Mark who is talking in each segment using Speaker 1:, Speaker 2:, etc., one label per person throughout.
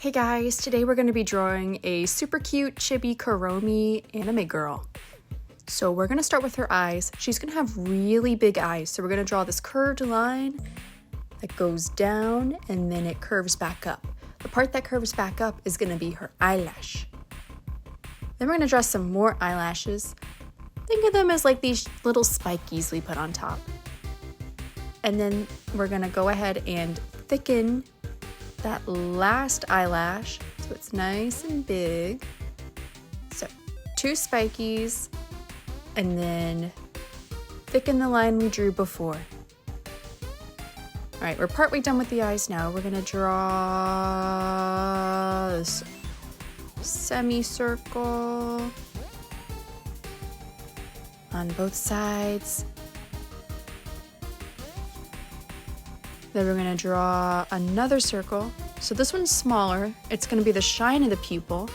Speaker 1: Hey guys, today we're going to be drawing a super cute chibi Kuromi anime girl. So we're going to start with her eyes. She's going to have really big eyes. So we're going to draw this curved line that goes down and then it curves back up. The part that curves back up is going to be her eyelash. Then we're going to draw some more eyelashes. Think of them as like these little spikies we put on top. And then we're going to go ahead and thicken that last eyelash so it's nice and big. So 2 spikies and then thicken the line we drew before. All right, we're partway done with the eyes now. We're gonna draw this semicircle on both sides. Then we're gonna draw another circle. So this one's smaller. It's gonna be the shine of the pupil.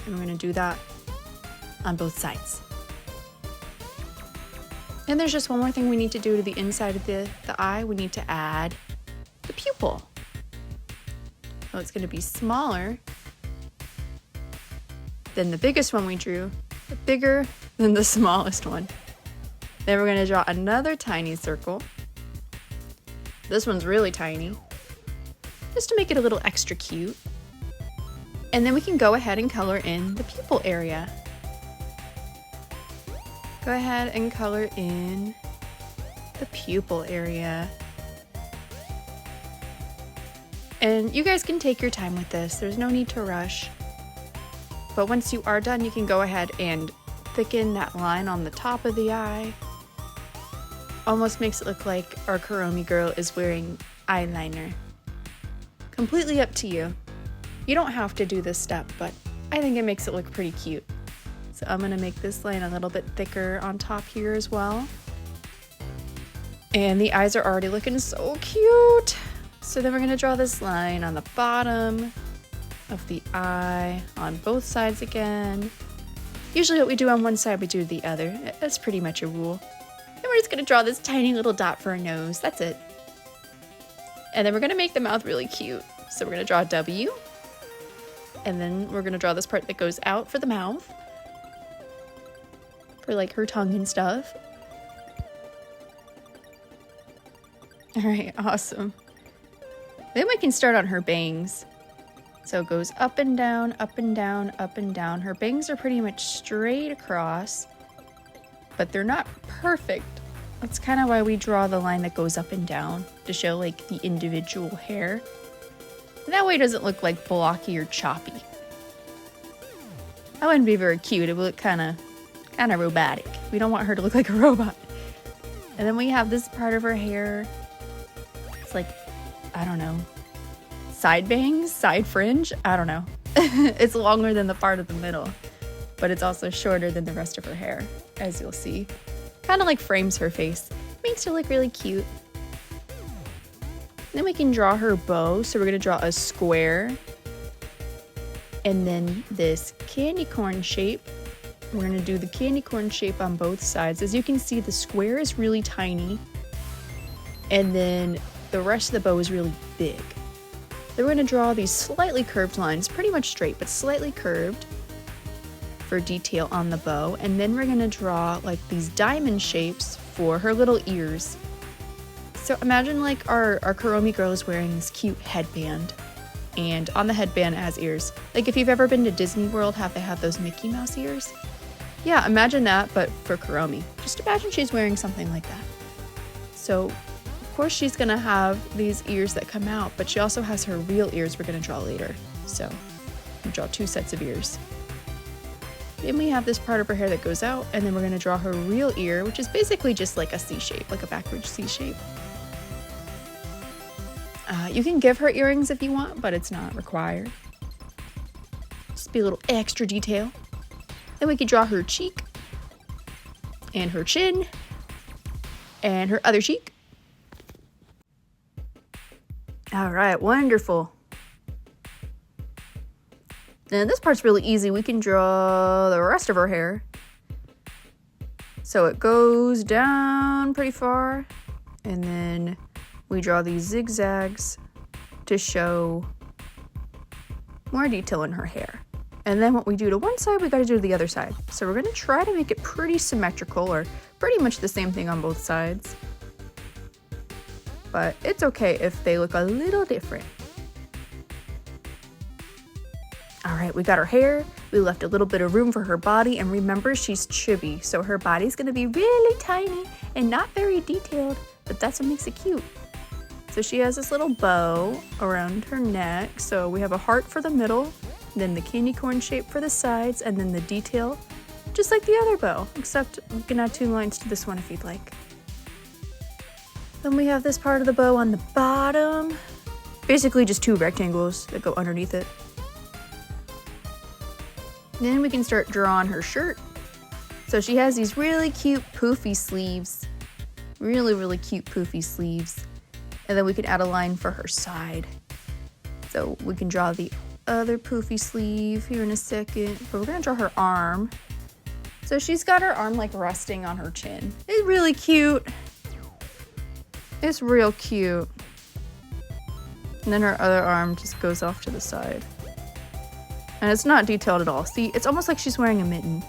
Speaker 1: And we're gonna do that on both sides. And there's just one more thing we need to do to the inside of the eye. We need to add the pupil. So it's gonna be smaller than the biggest one we drew, but bigger than the smallest one. Then we're gonna draw another tiny circle. This one's really tiny, just to make it a little extra cute. And then we can go ahead and color in the pupil area. Go ahead and color in the pupil area. And you guys can take your time with this. There's no need to rush. But once you are done, you can go ahead and thicken that line on the top of the eye. Almost makes it look like our Kuromi girl is wearing eyeliner. Completely up to you. You don't have to do this step, but I think it makes it look pretty cute. So I'm gonna make this line a little bit thicker on top here as well. And the eyes are already looking so cute. So then we're gonna draw this line on the bottom of the eye on both sides again. Usually what we do on one side, we do the other. That's pretty much a rule. And we're just gonna draw this tiny little dot for a nose. That's it. And then we're gonna make the mouth really cute. So we're gonna draw a W. And then we're gonna draw this part that goes out for the mouth. For like her tongue and stuff. All right, awesome. Then we can start on her bangs. So it goes up and down, up and down, up and down. Her bangs are pretty much straight across, but they're not perfect. That's kind of why we draw the line that goes up and down to show like the individual hair. And that way it doesn't look like blocky or choppy. That wouldn't be very cute. It would look kind of robotic. We don't want her to look like a robot. And then we have this part of her hair. It's like, I don't know, side bangs, side fringe. I don't know. It's longer than the part of the middle, but it's also shorter than the rest of her hair, as you'll see. Kind of like frames her face. Makes her look really cute. Then we can draw her bow. So we're gonna draw a square. And then this candy corn shape. We're gonna do the candy corn shape on both sides. As you can see, the square is really tiny. And then the rest of the bow is really big. Then we're gonna draw these slightly curved lines, pretty much straight, but slightly curved, for detail on the bow. And then we're gonna draw like these diamond shapes for her little ears. So imagine like our Kuromi girl is wearing this cute headband, and on the headband it has ears. Like if you've ever been to Disney World, have they have those Mickey Mouse ears? Yeah, imagine that, but for Kuromi. Just imagine she's wearing something like that. So of course she's gonna have these ears that come out, but she also has her real ears we're gonna draw later. So we'll draw 2 sets of ears. Then we have this part of her hair that goes out, and then we're gonna draw her real ear, which is basically just like a C shape, like a backwards C shape. You can give her earrings if you want, but it's not required. Just be a little extra detail. Then we could draw her cheek, and her chin, and her other cheek. All right, wonderful. And this part's really easy. We can draw the rest of her hair. So it goes down pretty far, and then we draw these zigzags to show more detail in her hair. And then what we do to one side, we gotta do to the other side. So we're gonna try to make it pretty symmetrical, or pretty much the same thing on both sides. But it's okay if they look a little different. All right, we got her hair. We left a little bit of room for her body, and remember, she's chibi, so her body's gonna be really tiny and not very detailed, but that's what makes it cute. So she has this little bow around her neck. So we have a heart for the middle, then the candy corn shape for the sides, and then the detail, just like the other bow, except you can add 2 lines to this one if you'd like. Then we have this part of the bow on the bottom, basically just 2 rectangles that go underneath it. Then we can start drawing her shirt. So she has these really cute poofy sleeves, really cute poofy sleeves. And then we can add a line for her side. So we can draw the other poofy sleeve here in a second, but we're gonna draw her arm. So she's got her arm like resting on her chin. It's really cute. It's real cute. And then her other arm just goes off to the side. And it's not detailed at all. See, it's almost like she's wearing a mitten.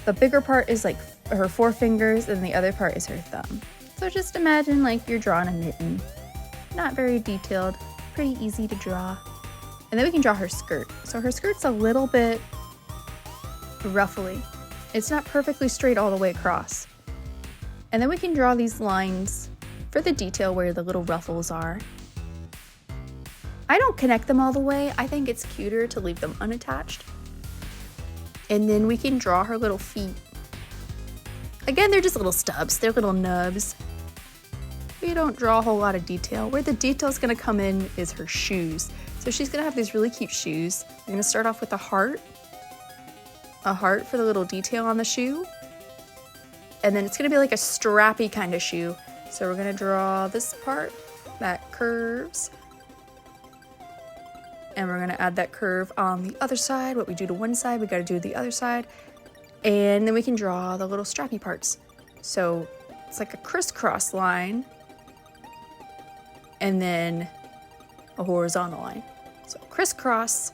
Speaker 1: The bigger part is like her 4 fingers, and the other part is her thumb. So just imagine like you're drawing a mitten. Not very detailed, pretty easy to draw. And then we can draw her skirt. So her skirt's a little bit ruffly. It's not perfectly straight all the way across. And then we can draw these lines for the detail where the little ruffles are. I don't connect them all the way. I think it's cuter to leave them unattached. And then we can draw her little feet. Again, they're just little stubs. They're little nubs. We don't draw a whole lot of detail. Where the detail's gonna come in is her shoes. So she's gonna have these really cute shoes. We're gonna start off with a heart for the little detail on the shoe. And then it's gonna be like a strappy kind of shoe. So we're gonna draw this part that curves. And we're gonna add that curve on the other side. What we do to one side, we gotta do to the other side. And then we can draw the little strappy parts. So it's like a crisscross line, and then a horizontal line. So crisscross,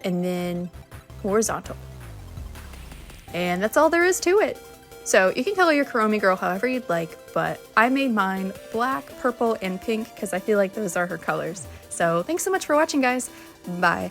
Speaker 1: and then horizontal. And that's all there is to it. So you can color your Kuromi girl however you'd like, but I made mine black, purple, and pink because I feel like those are her colors. So thanks so much for watching, guys. Bye.